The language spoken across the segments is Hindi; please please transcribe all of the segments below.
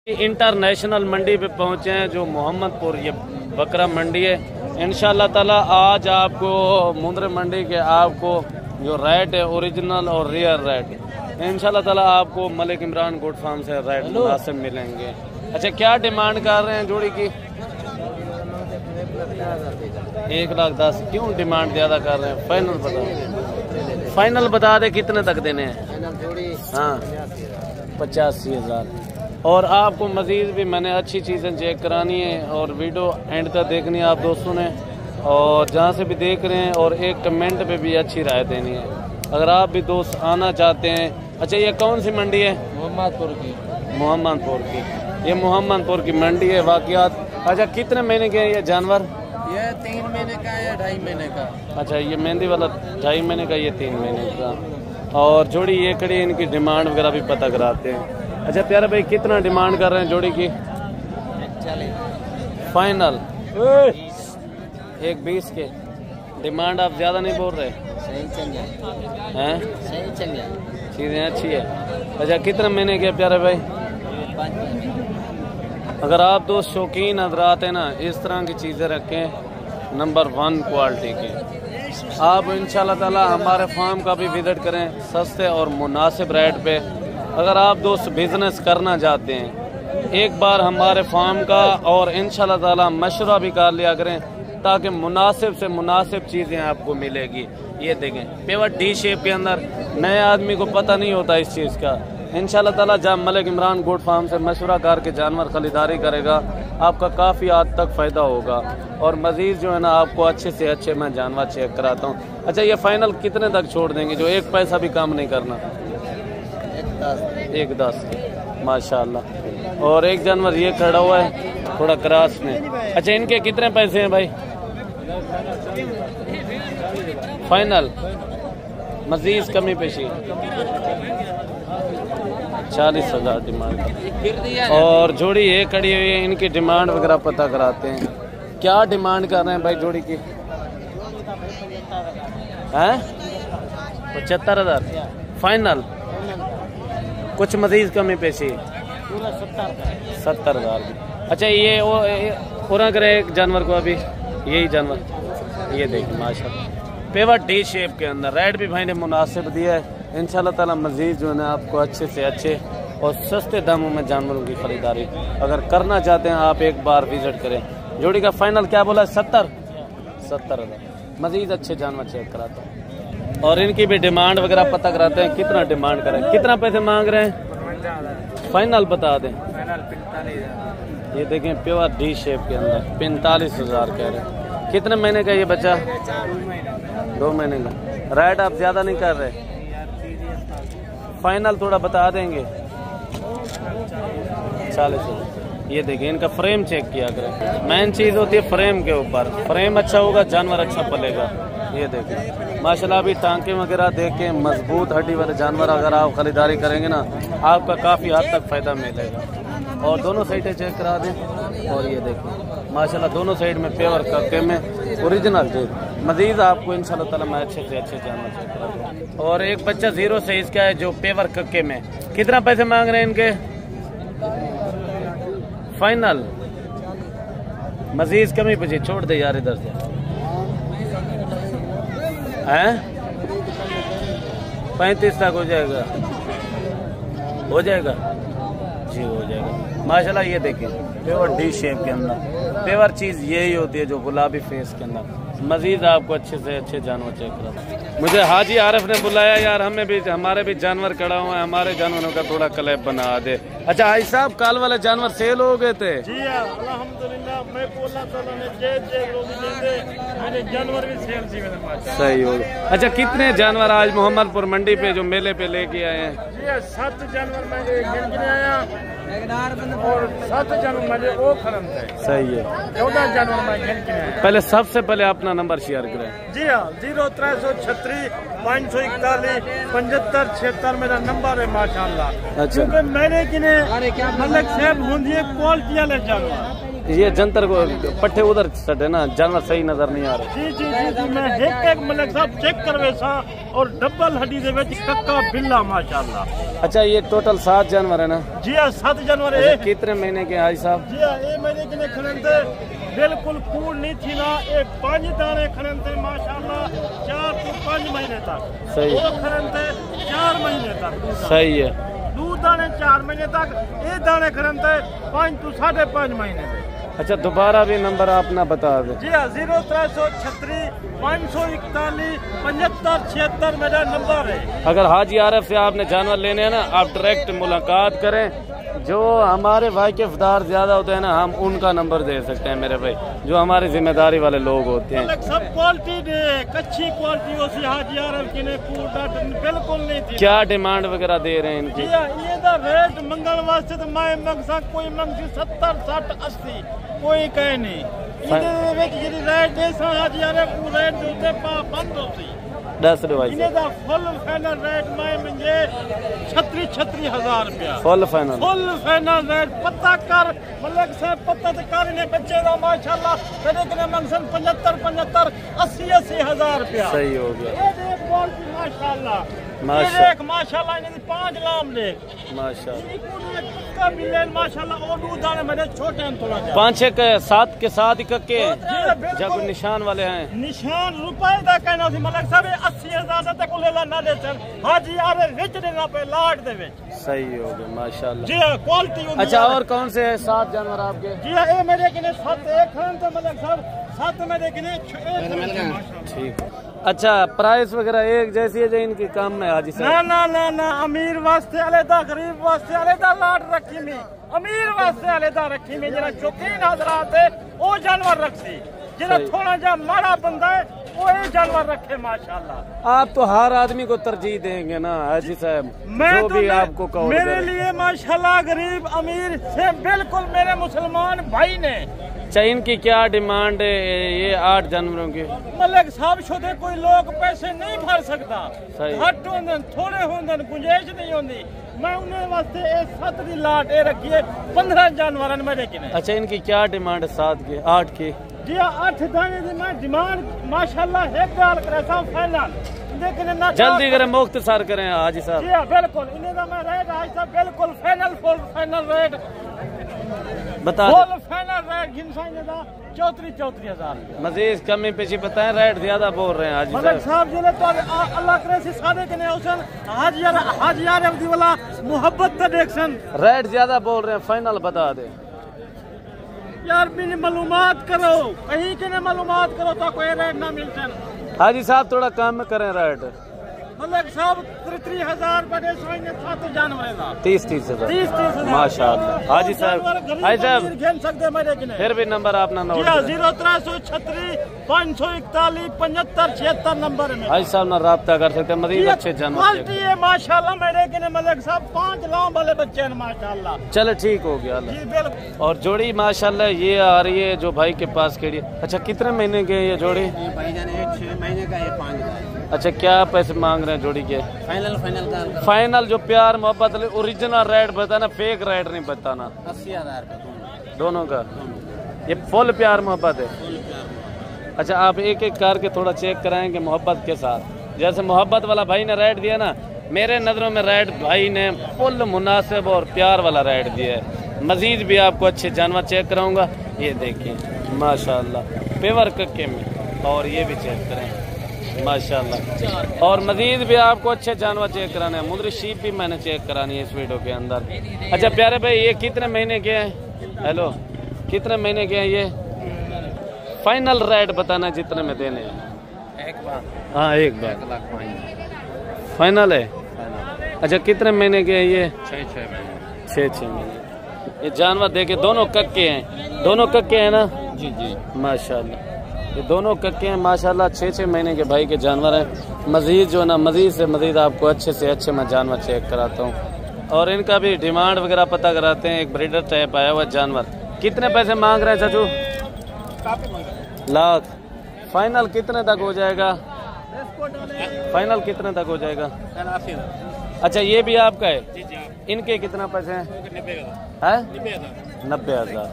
इंटरनेशनल मंडी पे पहुंचे हैं जो मोहम्मदपुर, ये बकरा मंडी है। इंशाल्लाह ताला आज आपको मुंद्र मंडी के आपको जो रेट है ओरिजिनल और रियल रेट इंशाल्लाह ताला आपको मलिक इमरान गोट फार्म से रेट मुनासिब मिलेंगे। अच्छा, क्या डिमांड कर रहे हैं जोड़ी की? 1,10,000। क्यों डिमांड ज्यादा कर रहे हैं? फाइनल बता दे कितने तक देने हैं? हाँ, 85,000। और आपको मज़ीद भी मैंने अच्छी चीज़ें चेक करानी है और वीडियो एंड तक देखनी है आप दोस्तों ने, और जहाँ से भी देख रहे हैं, और एक कमेंट पे भी अच्छी राय देनी है अगर आप भी दोस्त आना चाहते हैं। अच्छा, ये कौन सी मंडी है? मोहम्मदपुर की। ये मोहम्मदपुर की मंडी है वाक़ियात। अच्छा, कितने महीने के हैं ये जानवर? ये 3 महीने का या 2.5 महीने का। अच्छा, ये मेहंदी वाला 2.5 महीने का, ये 3 महीने का। और जोड़ी ये खड़ी, इनकी डिमांड वगैरह भी पता कराते हैं। अच्छा प्यारे भाई, कितना डिमांड कर रहे हैं जोड़ी की? 40 फाइनल 1,20 के। डिमांड आप ज़्यादा नहीं बोल रहे? सही चल जाए हैं? सही चल जाए, चीज़ें अच्छी है। अच्छा, कितने महीने के प्यारे भाई? 5 महीने। अगर आप दोस्त शौकीन हजरात हैं ना, इस तरह की चीज़ें रखें नंबर 1 क्वालिटी की, आप इंशाल्लाह ताला हमारे फार्म का भी विजिट करें सस्ते और मुनासिब रेट पे। अगर आप दोस्त बिजनेस करना चाहते हैं, एक बार हमारे फार्म का और इंशाल्लाह ताला मशवरा भी कर लिया करें ताकि मुनासिब से मुनासिब चीज़ें आपको मिलेगी। ये देखें पेवर डी शेप के अंदर, नए आदमी को पता नहीं होता इस चीज़ का। इंशाल्लाह ताला जब मलिक इमरान गोट फार्म से मशवरा करके जानवर खरीदारी करेगा, आपका काफ़ी हद तक फ़ायदा होगा। और मज़ीद जो है ना, आपको अच्छे से अच्छे मैं जानवर चेक कराता हूँ। अच्छा, ये फाइनल कितने तक छोड़ देंगे जो एक पैसा भी काम नहीं करना? 1,10 माशाल्लाह। और एक जानवर ये खड़ा हुआ है थोड़ा क्रॉस में। अच्छा, इनके कितने पैसे हैं भाई? फाइनल मजीद कमी पेशी 40,000 डिमांड। और जोड़ी ये खड़ी हुई है, इनकी डिमांड वगैरह पता कराते हैं। क्या डिमांड कर रहे हैं भाई जोड़ी की? हैं? 75,000 फाइनल। कुछ मजीद कमी पेशी? 70,000। अच्छा, ये वो पूरा करे एक जानवर को अभी, यही जानवर ये देखिए माशाल्लाह, पेवर डी शेप के अंदर। रेट भी भाई ने मुनासिब दिया है। इंशाल्लाह ताला मजीद जो है ना, आपको अच्छे से अच्छे और सस्ते दामों में जानवरों की खरीदारी अगर करना चाहते हैं, आप एक बार विजिट करें। जोड़ी का फाइनल क्या बोला? 70,000। मजीद अच्छे जानवर चेक कराता हूँ और इनकी भी डिमांड वगैरह पता कराते हैं। कितना डिमांड करें, कितना पैसे मांग रहे हैं? फाइनल बता दें। 45,000। ये देखें प्योर डी शेप के अंदर 45,000 कह रहे हैं। कितने महीने का ये बच्चा? 2 महीने का। रेट आप ज्यादा नहीं कर रहे? फाइनल थोड़ा बता देंगे। 40,000। ये देखिए, इनका फ्रेम चेक किया करें। मेन चीज होती है फ्रेम के ऊपर। फ्रेम अच्छा होगा, जानवर अच्छा पलेगा। ये देखिए माशाल्लाह, अभी टांके वगैरह देख के मजबूत हड्डी वाले जानवर अगर आप खरीदारी करेंगे ना, आपका काफ़ी हद तक फ़ायदा मिलेगा। और दोनों साइडें चेक करा दें। और ये देखिए माशाल्लाह, दोनों साइड में पेवर कक्के में ओरिजिनल चेक। मजीद आपको इंशाल्लाह ताला मैं अच्छे से अच्छे जानवर चेक करा दूँ। और एक बच्चा 0 साइज का है जो पेवर कक्के में। कितना पैसे मांग रहे हैं इनके? फाइनल मजीद कमी बची, छोड़ दे यार इधर से। हैं? 35 तक हो जाएगा? हो जाएगा जी, हो जाएगा माशाल्लाह। ये देखें पेवर डी शेप के अंदर। पेवर चीज़ यही होती है जो गुलाबी फेस के अंदर। मजीद आपको अच्छे से अच्छे जानवर चेक करा। मुझे हाजी आरिफ ने बुलाया यार, हमें भी हमारे भी जानवर खड़ा हुआ है, हमारे जानवरों का थोड़ा क्लिप बना दे। अच्छा हाजी साहब, काल वाले जानवर सेल हो गए थे? जी अल्हम्दुलिल्लाह, मैं बोला मेरे जानवर भी सेल थी। सही हो गया। अच्छा, कितने जानवर आज मोहम्मदपुर मंडी पे जो मेले पे लेके आए हैं? जी 7 जानवर मैं गिनने आया और 7 जानवर मुझे वो खरम थे। सही है, 14 जानवर मैं गिन के आया। पहले सबसे पहले अपना नंबर शेयर करें। जी हाँ, 0336 541 75 76 मेरा नंबर है माशाल्लाह। अच्छा, क्योंकि मैंने किने मलिक साहब होंगे क्वालिटी वाले जानवर ये जंतर को पट्टे उधर सटे ना, जानवर सही नजर नहीं आ रहे। जी जी जी जी मैं एक मलिक साहब चेक करवे सा और डबल हड्डी दे विच कक्का बिल्ला माशाल्लाह। अच्छा ये टोटल 7 जानवर है ना? जी हां 7 जानवर है। अच्छा, कितने महीने के हाजी साहब? जी हां ये महीने के खणंदे बिल्कुल कूड़ नहीं थी ना, ये 5 दाने खणंदे माशाल्लाह 4 से 5 महीने तक। सही। वो खणंदे 4 महीने तक। सही है। 2 दाने 4 महीने तक, ये दाने खणंदे 5 to 5.5 महीने में। अच्छा दोबारा भी नंबर आप ना बता दे। जी हाँ 0336 541 75 76 मेरा नंबर है। अगर हाजी आरफ से आपने जानवर लेने हैं ना, आप डायरेक्ट मुलाकात करें। जो हमारे वाकिफदार ज्यादा होते हैं ना, हम उनका नंबर दे सकते हैं मेरे भाई, जो हमारी जिम्मेदारी वाले लोग होते हैं। सब क्वालिटी दे, अच्छी क्वालिटी हो सी हाजी आरफ की ने बिल्कुल नहीं थी। क्या डिमांड वगैरह दे रहे हैं इनकी? ये दा रेट मंगल वास्ते तो मैं मंगसा कोई मंगसी 70 60 80 कोई कहे नहीं। इहदे विच जेडी रेट दे सा हाजी आरफ को रेट दे उत्ते पाबंद होसी। 10 भाई इन्हें दा फुल फाइनल रेट मैं मंगे 36 हजार रुपया। फुल फाइनल रेट पता कर मलिक साहब पता तो कर ने बच्चे दा माशाल्लाह तेरे कने मंगसन 75 80 हजार रुपया। सही हो गया। ये देख क्वालिटी माशाल्लाह माशाल्लाह इन्हें 5 लाम ले माशाल्लाह मिले माशाल्लाह। और 2 दाने मेरे छोटे हैं थोड़ा 5 7 के साथ ही कक्के हैं, जब निशान वाले हैं। निशान रुपए का कहना सी मलिक साहब 80 हजार तक लेला ना दे चल हाजी आरे विच देना पे लाट दे विच। सही हो गया माशाल्लाह। जी हां क्वालिटी। अच्छा और कौन से 7 जानवर आपके? जी हां ये मेरे कने 7 एक खान तो मलिक साहब 7 मेरे कने ठीक। अच्छा प्राइस वगैरह एक जैसी है जो इनकी काम में हाजी साहब? ना अमीर वास्ते अलग गरीब वास्ते अलग लाट रखी मी, अमीर वास्ते अलग रखी मी। जरा शौकीन हजरात है वो जानवर रखी, जरा थोड़ा जा माड़ा बंदा है वो ये जानवर रखे माशाल्लाह। आप तो हर आदमी को तरजीह देंगे ना हाजी साहब, जो भी आपको कहो। मेरे लिए माशाल्लाह गरीब अमीर से बिल्कुल मेरे मुसलमान भाई ने। अच्छा इनकी क्या डिमांड है ये 8 जानवरों की? मलिक साहब शुदे कोई लोग पैसे नहीं भर सकता, घट होंदे थोड़े होंदे गुंजाइश नहीं होंदी। मैं उन्हें वास्ते 7 दी लाट ए रखी है 15 जानवर मेरे किने। अच्छा इनकी क्या डिमांड है 7 की 8 की? जी 8 दाने दी मैं डिमांड माशाल्लाह एक गाल करे सब फाइनल, लेकिन ना जल्दी करें मुख्तसर करें हाजी साहब। जी हां बिल्कुल इन्हें दा मैं रेट हाजी साहब बिल्कुल फाइनल रेट बता फुल फाइनल रेट घिनसाई दा 34 हजार। मजीद कमी पेशी बताएं, रेट ज्यादा बोल रहे हैं हाजी मलिक साहब जिले तो अल्लाह करे से सादे कने हुसैन हाजी आरफ दी वाला मोहब्बत दा देखसन रेट ज्यादा बोल रहे हैं, फाइनल बता दे यार। बिन मालूमात करो कहीं के ने मालूमात करो तो कोई रेट ना मिलसन। हाजी साहब थोड़ा कम करें रेट। मलिक साहब 33 हजार बड़े सोइने 7 जानवर दा 30 हजार 30 माशाल्लाह। हाजी साहब हाजी साहब घेन सकते मेरे किने फिर भी नंबर अपना नोट 0336 541 75 76 नंबर में हाजी साहब ना राब्ता कर सकते हैं। मजीद अच्छे जानवर क्वालिटी है माशाल्लाह मेरे किने मलिक साहब 5 लाम वाले बच्चे हैं माशाल्लाह। चलो ठीक हो गया। जी बिल्कुल। और जोड़ी माशाल्लाह ये आ रही है जो भाई के पास खड़ी है। अच्छा कितने महीने के ये जोड़ी? भाईजान 6 महीने का है 5 का। अच्छा क्या पैसे मांग रहे हैं जोड़ी के? फाइनल जो प्यार मोहब्बत ओरिजिनल रेट बताना, फेक रेट नहीं बताना। 80 हजार दोनों का ये फुल प्यार मोहब्बत है। अच्छा आप एक एक करके थोड़ा चेक कराएंगे मोहब्बत के साथ। जैसे मोहब्बत वाला भाई ने रेट दिया ना, मेरे नज़रों में रेट भाई ने फुल मुनासिब और प्यार वाला रेट दिया है। मजीद भी आपको अच्छे जानवर चेक कराऊंगा। ये देखिए माशाल्लाह पेवर कक्के में, और ये भी चेक करें माशाल्लाह। और मजीद भी आपको अच्छे जानवर चेक कराने हैं। मुद्री शीप भी मैंने चेक करानी है इस वीडियो के अंदर। अच्छा प्यारे भाई ये कितने महीने के हैं? हेलो कितने महीने के हैं ये? फाइनल रेट बताना जितने में देने हैं। एक बार हाँ एक बार 1 लाख फाइनल है। अच्छा कितने महीने के हैं ये? 6 महीने 6 महीने। ये जानवर देखे दोनों कक्के हैं, दोनों कक्के हैं ना? जी जी माशाल्लाह ये दोनों कक्के हैं माशाल्लाह। 6 महीने के भाई के जानवर हैं। मजीद जो है ना मजीद से मजीद आपको अच्छे से अच्छे मैं जानवर चेक कराता हूँ और इनका भी डिमांड वगैरह पता कराते हैं। एक ब्रीडर टाइप आया हुआ जानवर। कितने पैसे मांग रहे हैं चाचू? लाख। फाइनल कितने तक हो जाएगा? फाइनल कितने तक हो जाएगा? अच्छा ये भी आपका है? इनके कितना पैसे हैं? 90 हजार।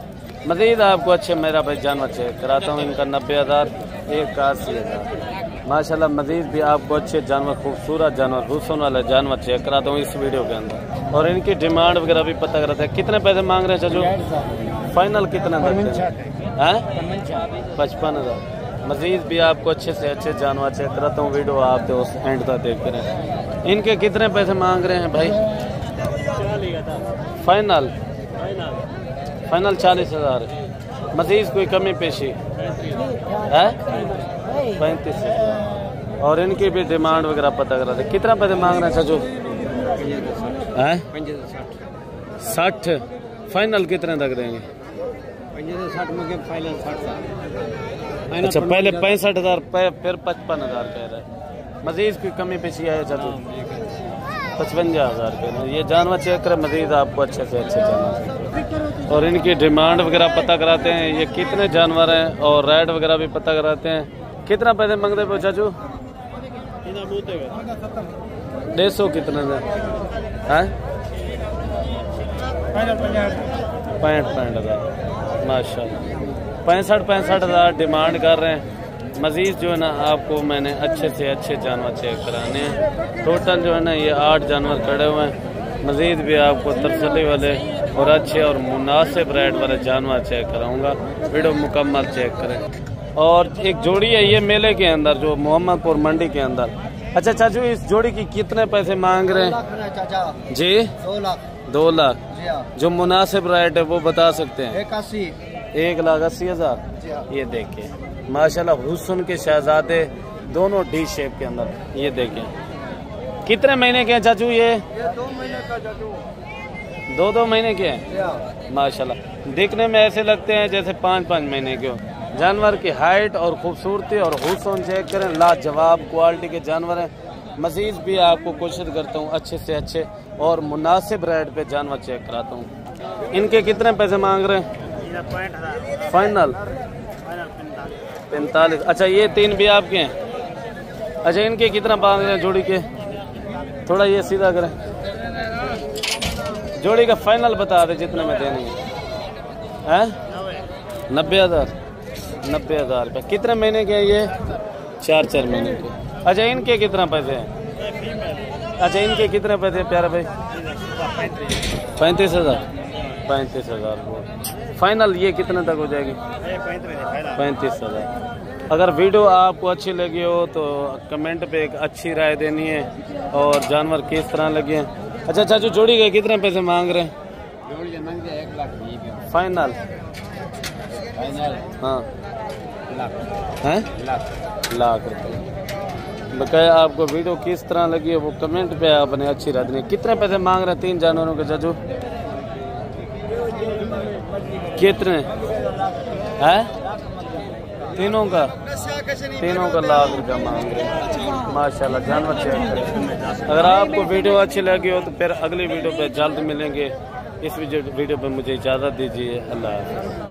मजीद आपको अच्छे मेरा भाई जानवर चेक कराता हूँ। इनका 90,000, एक का 80,000। माशाल्लाह मजीद भी आपको अच्छे जानवर, खूबसूरत जानवर, हुस्न वाले जानवर चेक कराता हूँ इस वीडियो के अंदर। और इनकी डिमांड वगैरह भी पता कराते हैं। कितने पैसे मांग रहे हैं चाचू? फाइनल कितना हैं? 55,000। मजीद भी आपको अच्छे से अच्छे जानवर चेक कराता हूँ। वीडियो आप तो एंड तक देखते रहें। इनके कितने पैसे मांग रहे हैं भाई? फाइनल 40,000। मजीद कोई कमी पेशी है? 35,000। और इनकी भी डिमांड वगैरह पता कराते। कितना पैसे मांग रहे हैं चाचू? 60। फाइनल कितने तक देंगे? 60 में फाइनल 60। अच्छा, पहले 65,000, फिर 55,000 कह रहे हैं। मजीद कोई कमी पेशी है चाचू? 55,000 के ये जानवर चेक करें। मजीद आपको अच्छे से अच्छे जानवर और इनकी डिमांड वगैरह पता कराते हैं। ये कितने जानवर हैं और रेट वगैरह भी पता कराते हैं। कितना पैसे मांगते हो चाचू? 150 कितने में है? 65,000 माशाल्लाह। 65,000 डिमांड कर रहे हैं। मजीद जो है ना आपको मैंने अच्छे से अच्छे जानवर चेक कराने हैं। टोटल जो है ना ये 8 जानवर खड़े हुए हैं। मजीद भी आपको तसल्ली वाले और अच्छे और मुनासिब रेट वाले जानवर चेक कराऊंगा। वीडियो मुकम्मल चेक करें। और एक जोड़ी है ये मेले के अंदर, जो मोहम्मदपुर मंडी के अंदर। अच्छा चाचू, इस जोड़ी की कितने पैसे मांग रहे हैं जी? 2 लाख। जो मुनासिब रेट है वो बता सकते हैं? 1,80,000। ये देखिए माशाल्लाह हुस्न के शहजादे, दोनों डी शेप के अंदर। ये देखें कितने महीने के हैं चाचू? ये 2 महीने का चाचू। 2 महीने के हैं माशाल्लाह। दिखने में ऐसे लगते हैं जैसे 5 महीने के हो। जानवर की हाइट और खूबसूरती और हुस्न चेक करें, लाजवाब क्वालिटी के जानवर हैं। मजीद भी आपको कोशिश करता हूँ अच्छे से अच्छे और मुनासिब रेट पे जानवर चेक कराता हूँ। इनके कितने पैसे मांग रहे हैं? फाइनल 45। अच्छा, ये 3 भी आपके हैं? अच्छा, इनके कितना मांग रहे हैं जोड़ी के? थोड़ा ये सीधा करें। जोड़ी का फाइनल बता दे जितने में देने हैं। 90,000। 90,000 रुपये। कितने महीने के हैं ये? 4 महीने के। अच्छा, इनके कितना पैसे हैं? अच्छा, इनके कितने पैसे हैं प्यारे भाई? 35,000। 35,000 फाइनल। ये कितने तक हो जाएगी? 35,000। अगर वीडियो आपको अच्छी लगी हो तो कमेंट पे एक अच्छी राय देनी है और जानवर किस तरह लगे हैं। अच्छा चाचू, जोड़ी के कितने पैसे मांग रहे हैं? जोड़ी मांग रहे 1 लाख। फाइनल? हाँ, लाख रुपये। बकाया आपको वीडियो किस तरह लगी है वो कमेंट पे आपने अच्छी राय देनी। कितने पैसे मांग रहे हैं 3 जानवरों के चाचू? कितने है? तीनों का लाख रुपया मांग रहे हैं माशाल्लाह। जानवर चेक करें। अगर आपको वीडियो अच्छी लगी हो तो फिर अगली वीडियो पे जल्द मिलेंगे। इस वीडियो पे मुझे इजाज़त दीजिए। अल्लाह हाफ़िज़।